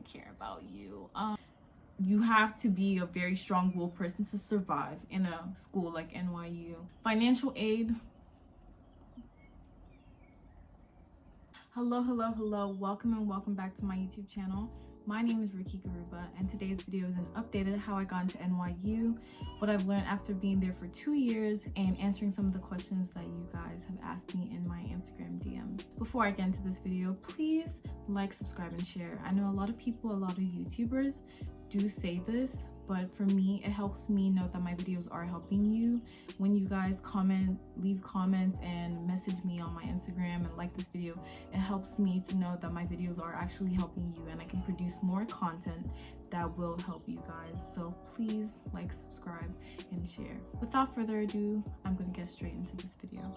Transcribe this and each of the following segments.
care about you. You have to be a very strong-willed person to survive in a school like NYU. Financial aid. Hello. Welcome back to my YouTube channel. My name is Rukky.g, and today's video is an update of how I got into NYU, what I've learned after being there for 2 years, and answering some of the questions that you guys have asked me in my Instagram DMs. Before I get into this video, please like, subscribe, and share. I know a lot of people, a lot of YouTubers do say this, but for me, it helps me know that my videos are helping you. When you guys comment, leave comments, and message me on my Instagram and like this video, it helps me to know that my videos are actually helping you and I can produce more content that will help you guys. So please like, subscribe, and share. Without further ado, I'm gonna get straight into this video.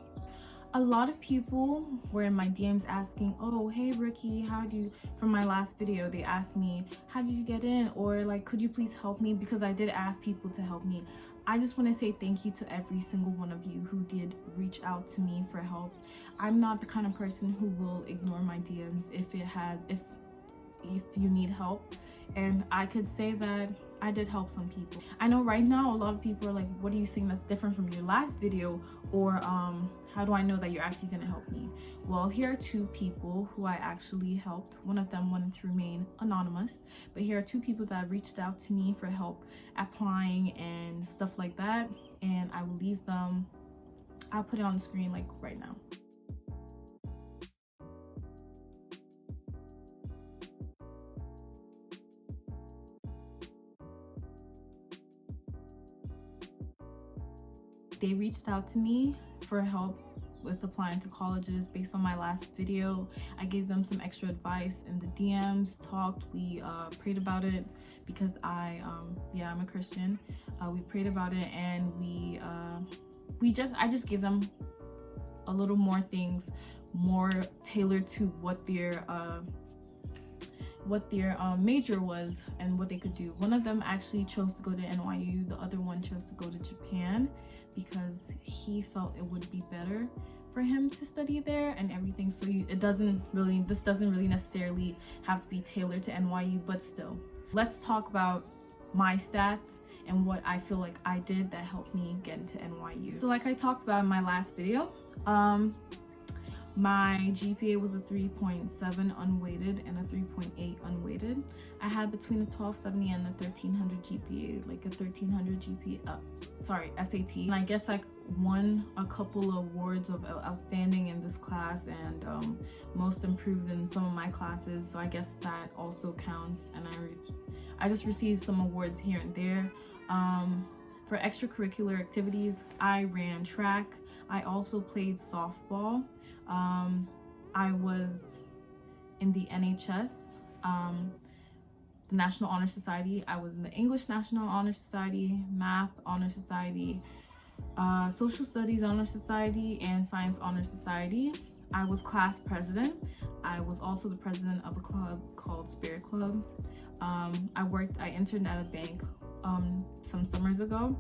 A lot of people were in my DMs asking, oh, hey Rukky, how do you, from my last video, they asked me, how did you get in? Or like, could you please help me? Because I did ask people to help me. I just want to say thank you to every single one of you who did reach out to me for help. I'm not the kind of person who will ignore my DMs if you need help. And I could say that I did help some people. I know right now a lot of people are like, what are you saying that's different from your last video? Or how do I know that you're actually gonna help me? Well, here are 2 people who I actually helped. One of them wanted to remain anonymous, but here are 2 people that reached out to me for help applying and stuff like that. And I will leave them, I'll put it on the screen like right now. They reached out to me for help with applying to colleges based on my last video. I gave them some extra advice in the DMs, talked, we prayed about it because I'm a Christian. We prayed about it, and I just gave them a little more things, more tailored to what their major was and what they could do. One of them actually chose to go to NYU, the other one chose to go to Japan because he felt it would be better for him to study there and everything. So this doesn't really necessarily have to be tailored to NYU, but still. Let's talk about my stats and what I feel like I did that helped me get into NYU. So like I talked about in my last video, my GPA was a 3.7 unweighted and a 3.8 unweighted. I had between a 1270 and a 1300 GPA, like a 1300 GPA, SAT. And I guess I won a couple of awards of outstanding in this class and most improved in some of my classes. So I guess that also counts. And I just received some awards here and there. For extracurricular activities, I ran track. I also played softball. I was in the NHS, the National Honor Society. I was in the English National Honor Society, Math Honor Society, Social Studies Honor Society, and Science Honor Society. I was class president. I was also the president of a club called Spirit Club. I interned at a bank some summers ago,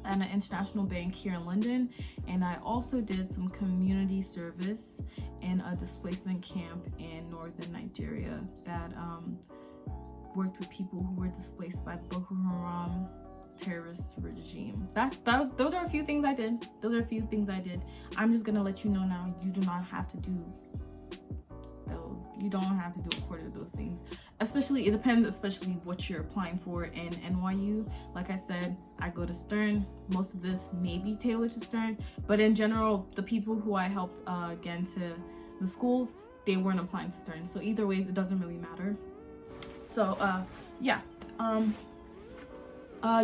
at an international bank here in London, and I also did some community service in a displacement camp in northern Nigeria that worked with people who were displaced by the Boko Haram terrorist regime. Those are a few things I did. I'm just gonna let you know now, you do not have to do those. You don't have to do a quarter of those things. It depends especially what you're applying for in NYU. Like I said, I go to Stern. Most of this may be tailored to Stern, but in general, the people who I helped get into the schools, they weren't applying to Stern. So either way, it doesn't really matter. So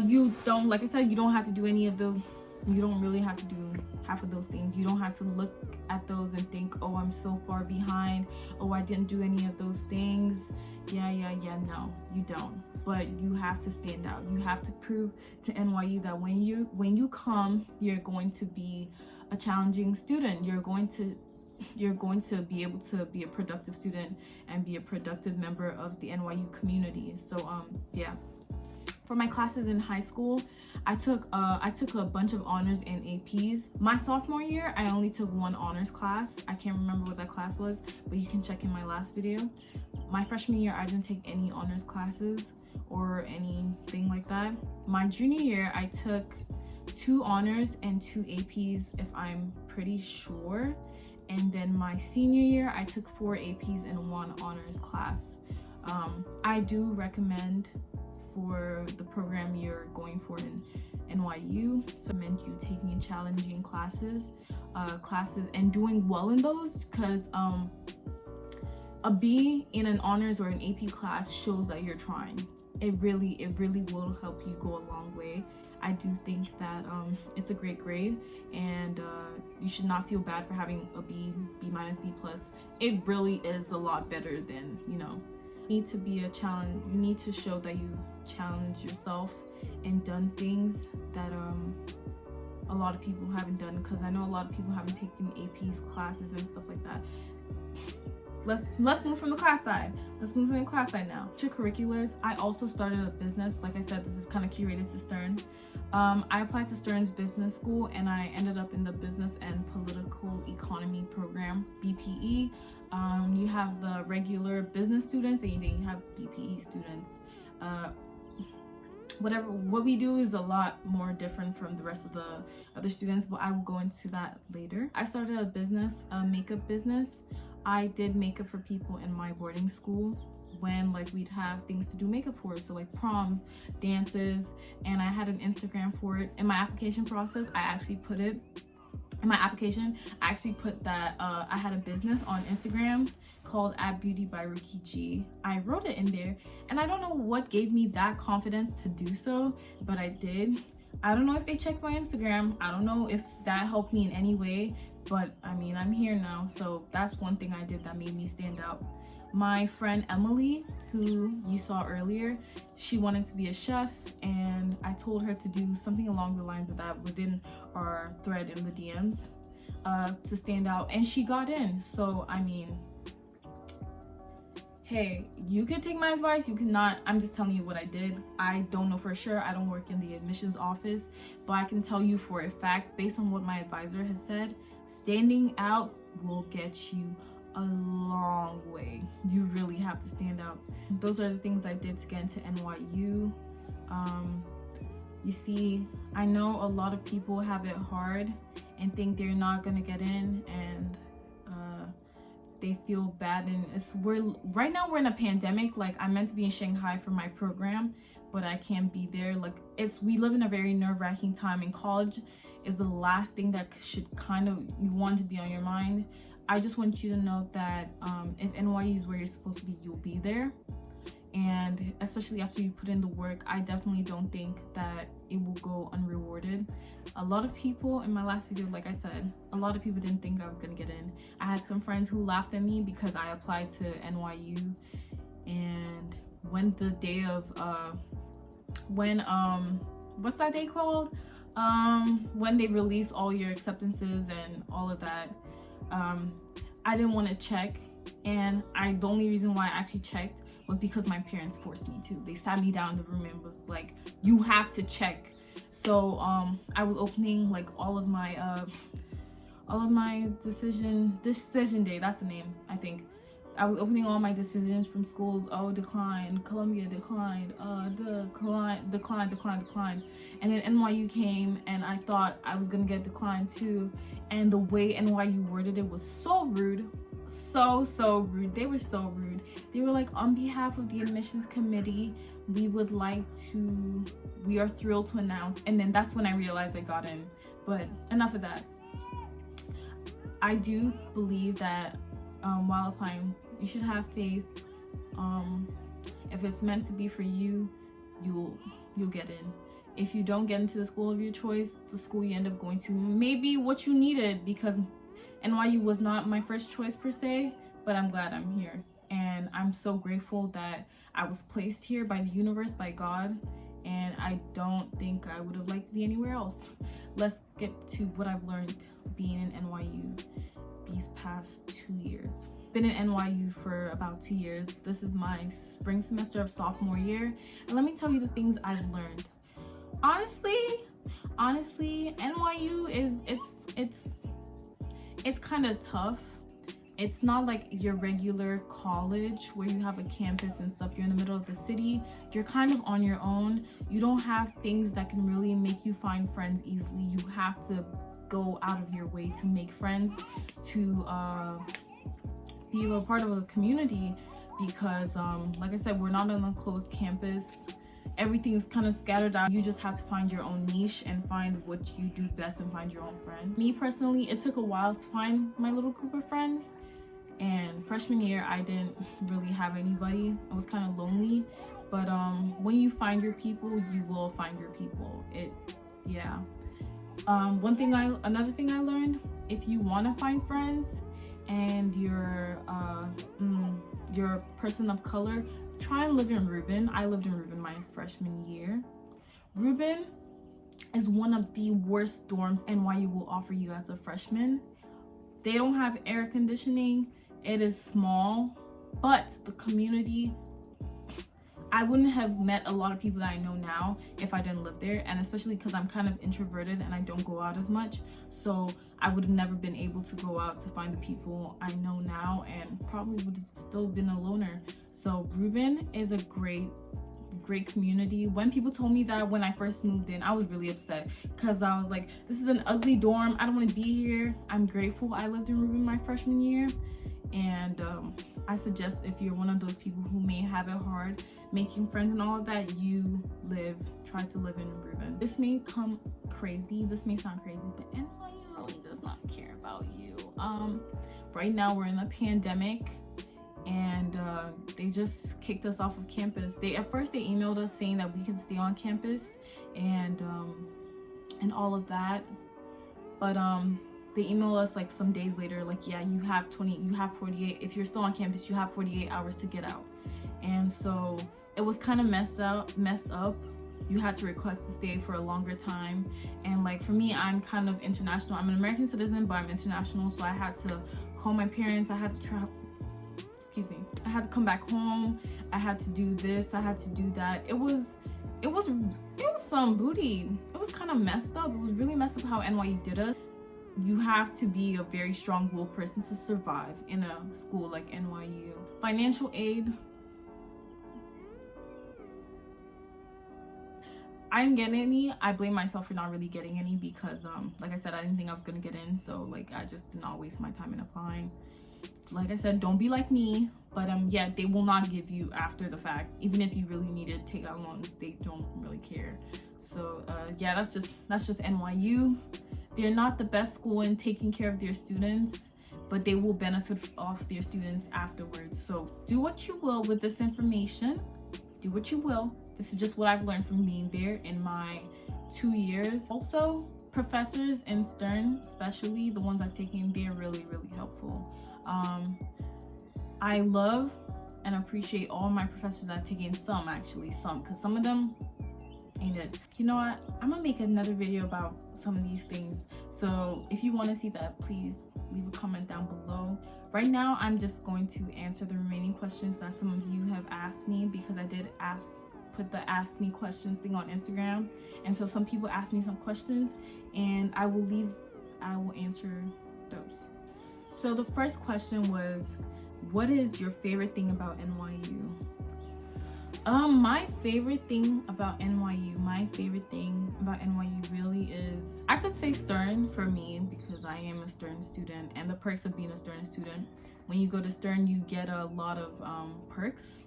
you don't, like I said, you don't have to do any of those. You don't really have to do half of those things. You don't have to look at those and think, oh, I'm so far behind. Oh, I didn't do any of those things. No, you don't. But you have to stand out. You have to prove to NYU that when you come, you're going to be a challenging student. You're going to be able to be a productive student and be a productive member of the NYU community. So For my classes in high school, I took a bunch of honors and APs. My sophomore year, I only took one honors class. I can't remember what that class was, but you can check in my last video. My freshman year, I didn't take any honors classes or anything like that. My junior year, I took 2 honors and 2 APs, if I'm pretty sure. And then my senior year, I took 4 APs and 1 honors class. I do recommend for the program you're going for in NYU, so it meant you taking challenging classes and doing well in those, because a B in an honors or an AP class shows that you're trying. It really will help you go a long way. I do think that it's a great grade, and you should not feel bad for having a B minus, B plus. It really is a lot better than, you know. Need to be a challenge. You need to show that you've challenged yourself and done things that a lot of people haven't done, because I know a lot of people haven't taken APs classes and stuff like that. Let's move from the class side. Let's move from the class side now. Extracurriculars. I also started a business. Like I said, this is kind of curated to Stern. I applied to Stern's business school, and I ended up in the business and political economy program, BPE. You have the regular business students, and then you have BPE students. What we do is a lot more different from the rest of the other students, but I will go into that later. I started a business, a makeup business. I did makeup for people in my boarding school when like we'd have things to do makeup for, so like prom, dances, and I had an Instagram for it. In my application process, I actually put that I had a business on Instagram called @beauty by Rukky.g. I wrote it in there, and I don't know what gave me that confidence to do so, but I did. I don't know if they checked my Instagram. I don't know if that helped me in any way, but I mean, I'm here now, so that's one thing I did that made me stand out. My friend Emily, who you saw earlier, she wanted to be a chef, and I told her to do something along the lines of that within our thread in the DMs to stand out, and she got in. So I mean, hey, you could take my advice, you cannot. I'm just telling you what I did. I don't know for sure. I don't work in the admissions office, but I can tell you for a fact, based on what my advisor has said, standing out will get you a long way. You really have to stand out. Those are the things I did to get into NYU. You see, I know a lot of people have it hard and think they're not gonna get in, and they feel bad. And right now we're in a pandemic. Like, I'm meant to be in Shanghai for my program, but I can't be there. Like, we live in a very nerve-wracking time, and college is the last thing that should you want to be on your mind. I just want you to know that if NYU is where you're supposed to be, you'll be there. And especially after you put in the work, I definitely don't think that it will go unrewarded. A lot of people in my last video, like I said, a lot of people didn't think I was gonna get in. I had some friends who laughed at me because I applied to NYU, and when the day of what's that day called, when they release all your acceptances and all of that, I didn't want to check, and the only reason why I actually checked was because my parents forced me to. They sat me down in the room and was like, you have to check. So I was opening like all of my decision day, that's the name, I think. I was opening all my decisions from schools. Oh, declined, Columbia declined, declined. And then NYU came, and I thought I was gonna get declined too. And the way NYU worded it was so rude. So rude. They were so rude. They were like, on behalf of the admissions committee, we are thrilled to announce. And then that's when I realized I got in. But enough of that. I do believe that while applying, you should have faith. If it's meant to be for you, you'll get in. If you don't get into the school of your choice, the school you end up going to may be what you needed, because NYU was not my first choice per se, but I'm glad I'm here. And I'm so grateful that I was placed here by the universe, by God, and I don't think I would have liked to be anywhere else. Let's get to what I've learned being in NYU these past 2 years. been in NYU for about 2 years. This is my spring semester of sophomore year, and let me tell you the things I've learned. Honestly, NYU is it's kind of tough. It's not like your regular college where you have a campus and stuff. You're in the middle of the city. You're kind of on your own. You don't have things that can really make you find friends easily. You have to go out of your way to make friends, to be a part of a community, because like I said, we're not on a closed campus. Everything's kind of scattered out. You just have to find your own niche and find what you do best and find your own friend. Me personally, it took a while to find my little group of friends. And freshman year, I didn't really have anybody. I was kind of lonely. But when you find your people, you will find your people. Another thing I learned, if you want to find friends and you're a person of color, try and live in Reuben. I lived in Reuben my freshman year. Reuben is one of the worst dorms NYU will offer you as a freshman. They don't have air conditioning. It is small, but the community, I wouldn't have met a lot of people that I know now if I didn't live there, and especially because I'm kind of introverted and I don't go out as much, so I would have never been able to go out to find the people I know now, and probably would have still been a loner. So Reuben is a great community. When people told me that when I first moved in, I was really upset because I was like, this is an ugly dorm, I don't want to be here. I'm grateful I lived in Reuben my freshman year, and I suggest if you're one of those people who may have it hard making friends and all of that, try to live in Reuben. This may sound crazy, but NYU really does not care about you. Right now we're in a pandemic, and they just kicked us off of campus. At first they emailed us saying that we can stay on campus and all of that, but they emailed us like some days later, like, yeah, you have 48, if you're still on campus, you have 48 hours to get out. And so it was kind of messed up. You had to request to stay for a longer time. And like for me, I'm kind of international. I'm an American citizen, but I'm international, so I had to call my parents. I had to I had to come back home. I had to do this, I had to do that. It was some booty. It was kind of messed up. It was really messed up how NYU did us. You have to be a very strong-willed person to survive in a school like NYU. Financial aid, I didn't get any. I blame myself for not really getting any because like I said, I didn't think I was gonna get in, so like I just did not waste my time in applying. Like I said, don't be like me, but yeah, they will not give you after the fact. Even if you really need it, take out loans, they don't really care. So yeah, that's just NYU. They're not the best school in taking care of their students, but they will benefit off their students afterwards. So do what you will with this information. Do what you will. This is just what I've learned from being there in my 2 years. Also, professors in Stern, especially the ones I've taken, they're really, really helpful. I love and appreciate all my professors that I've taken, because some of them ain't it. You know what? I'm gonna make another video about some of these things. So if you want to see that, please leave a comment down below. Right now, I'm just going to answer the remaining questions that some of you have asked me, because I did put the ask me questions thing on Instagram, and so some people asked me some questions, and I will answer those. So the first question was, what is your favorite thing about NYU? My favorite thing about NYU really is, I could say Stern for me, because I am a Stern student, and the perks of being a Stern student. When you go to Stern, you get a lot of perks.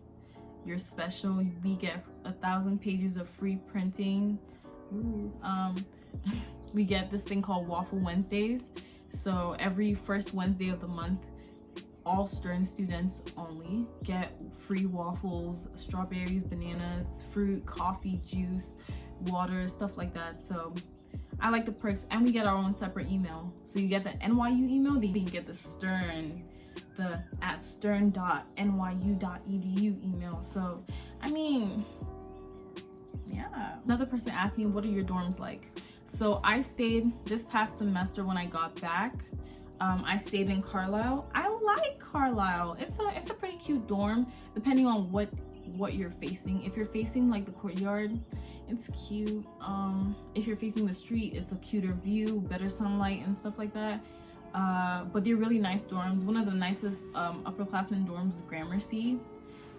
You're special. We get 1,000 pages of free printing. We get this thing called Waffle Wednesdays. So every first Wednesday of the month, all Stern students only get free waffles, strawberries, bananas, fruit, coffee, juice, water, stuff like that. So I like the perks, and we get our own separate email. So you get the NYU email, then you get the Stern, the @stern.nyu.edu email. So I mean, yeah. Another person asked me, what are your dorms like? So I stayed this past semester when I got back. I stayed in Carlisle. I like Carlisle. It's a pretty cute dorm, depending on what you're facing. If you're facing like the courtyard, it's cute. If you're facing the street, it's a cuter view, better sunlight and stuff like that. But they're really nice dorms. One of the nicest upperclassmen dorms is Gramercy.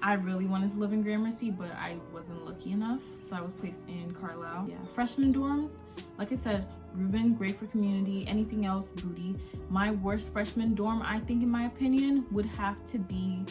I really wanted to live in Gramercy, but I wasn't lucky enough, so I was placed in Carlisle. Yeah, freshman dorms, like I said, Reuben, great for community. Anything else, booty. My worst freshman dorm, I think, in my opinion, would have to be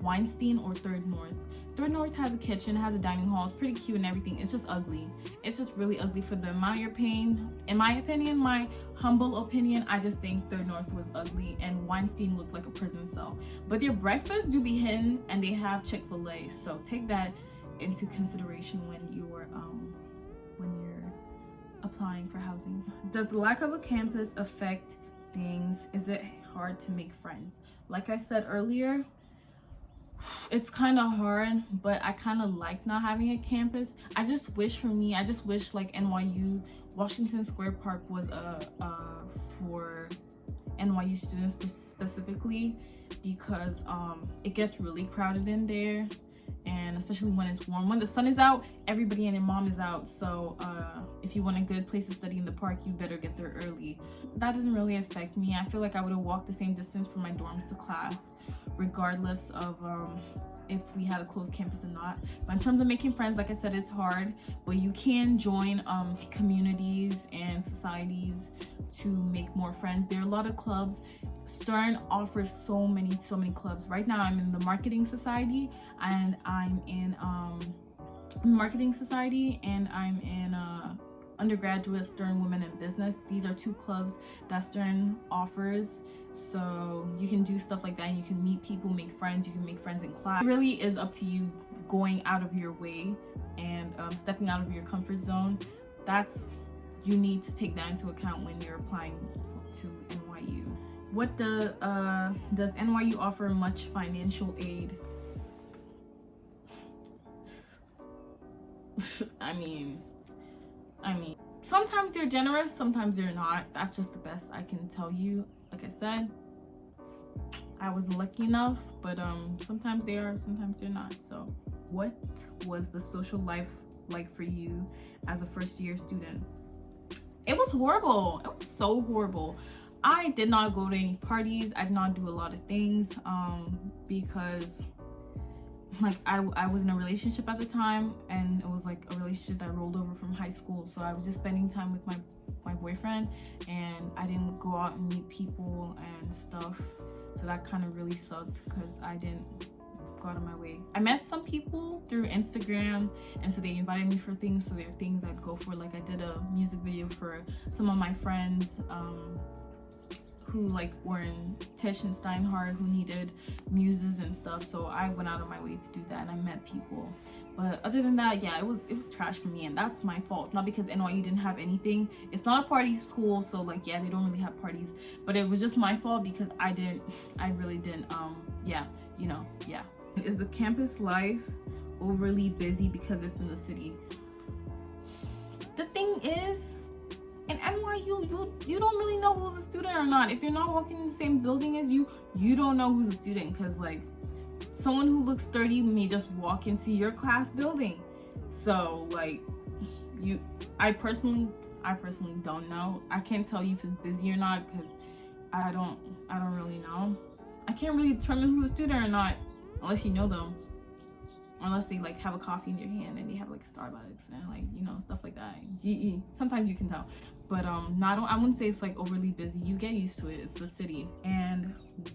Weinstein or Third North. Third North has a kitchen, has a dining hall, it's pretty cute and everything. It's just ugly. It's just really ugly for the amount you're paying. In my opinion, my humble opinion, I just think Third North was ugly and Weinstein looked like a prison cell. But their breakfast do be hidden and they have Chick-fil-A, so take that into consideration when you're applying for housing. Does the lack of a campus affect things? Is it hard to make friends? Like I said earlier, it's kind of hard, but I kind of like not having a campus. I just wish like NYU, Washington Square Park was for NYU students specifically, because it gets really crowded in there, and especially when it's warm. When the sun is out, everybody and their mom is out, so if you want a good place to study in the park, you better get there early. That doesn't really affect me. I feel like I would have walked the same distance from my dorms to class, regardless of if we had a closed campus or not. But in terms of making friends, like I said, it's hard, but you can join communities and societies to make more friends. There are a lot of clubs. Stern offers so many clubs. Right now I'm in the marketing society, and I'm in undergraduate Stern Women in Business. These are two clubs that Stern offers, so you can do stuff like that, and you can meet people, make friends. You can make friends in class. It really is up to you going out of your way and stepping out of your comfort zone. You need to take that into account when you're applying to NYU. What does NYU offer much financial aid? I mean, sometimes they're generous, sometimes they're not. That's just the best I can tell you. Like I said, I wasn't lucky enough, but sometimes they are, sometimes they're not. So what was the social life like for you as a first-year student? It was horrible. It was so horrible. I did not go to any parties. I did not do a lot of things because like I was in a relationship at the time, and it was like a relationship that rolled over from high school, so I was just spending time with my boyfriend, and I didn't go out and meet people and stuff, so that kind of really sucked because I didn't go out of my way. I met some people through Instagram, and so they invited me for things, so there are things I'd go for. Like I did a music video for some of my friends who like were in Tisch and Steinhardt, who needed muses and stuff, so I went out of my way to do that, and I met people. But other than that, yeah, it was trash for me, and that's my fault. Not because NYU didn't have anything. It's not a party school, so like, yeah, they don't really have parties, but it was just my fault because I really didn't yeah. Is the campus life overly busy because it's in the city? The thing is, in NYU, you don't really know who's a student or not. If you're not walking in the same building as you don't know who's a student, because like someone who looks 30 may just walk into your class building. So like I personally don't know. I can't tell you if it's busy or not because I don't really know. I can't really determine who's a student or not unless you know them. Unless they like have a coffee in their hand and they have like Starbucks and like, you know, stuff like that. Sometimes you can tell, but I wouldn't say it's like overly busy. You get used to it. It's the city. And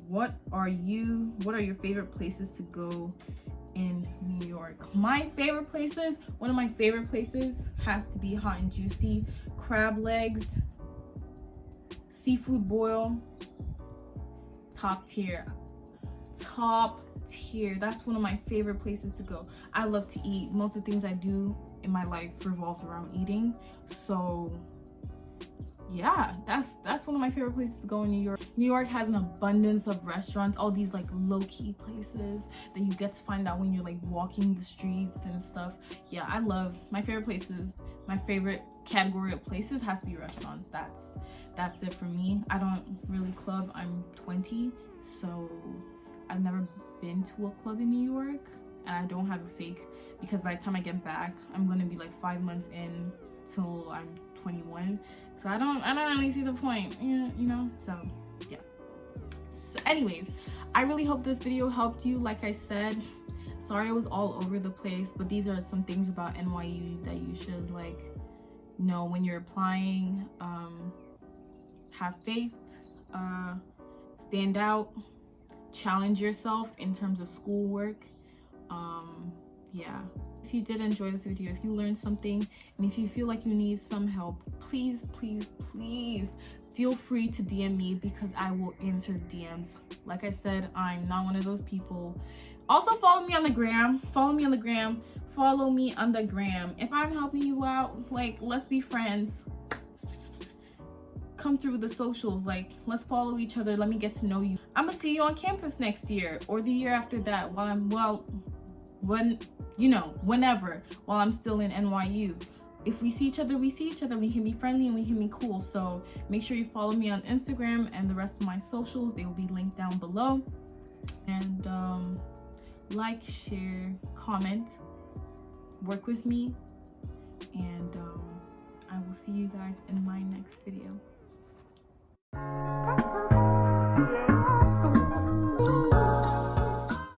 what are your favorite places to go in New York? My favorite places, one of my favorite places has to be Hot and Juicy. Crab legs, seafood boil, top tier. That's one of my favorite places to go. I love to eat. Most of the things I do in my life revolves around eating, so yeah, that's one of my favorite places to go in New York. New York has an abundance of restaurants, all these like low-key places that you get to find out when you're like walking the streets and stuff. Yeah, I love my favorite places. My favorite category of places has to be restaurants. That's it for me. I don't really club. I'm 20, so I've never been to a club in New York, and I don't have a fake, because by the time I get back, I'm gonna be like 5 months in till I'm 21, so I don't really see the point, you know. So yeah, so anyways, I really hope this video helped you. Like I said, sorry I was all over the place, but these are some things about NYU that you should like know when you're applying. Have faith, stand out, challenge yourself in terms of schoolwork. Yeah, if you did enjoy this video, if you learned something, and if you feel like you need some help, please feel free to DM me, because I will answer DMs. Like I said, I'm not one of those people. Also follow me on the gram. If I'm helping you out, like, let's be friends. Come through the socials, like, let's follow each other. Let me get to know you. I'm gonna see you on campus next year or the year after that, whenever, while I'm still in NYU. If we see each other, we see each other. We can be friendly and we can be cool. So make sure you follow me on Instagram and the rest of my socials. They will be linked down below. And like, share, comment, work with me, and I will see you guys in my next video.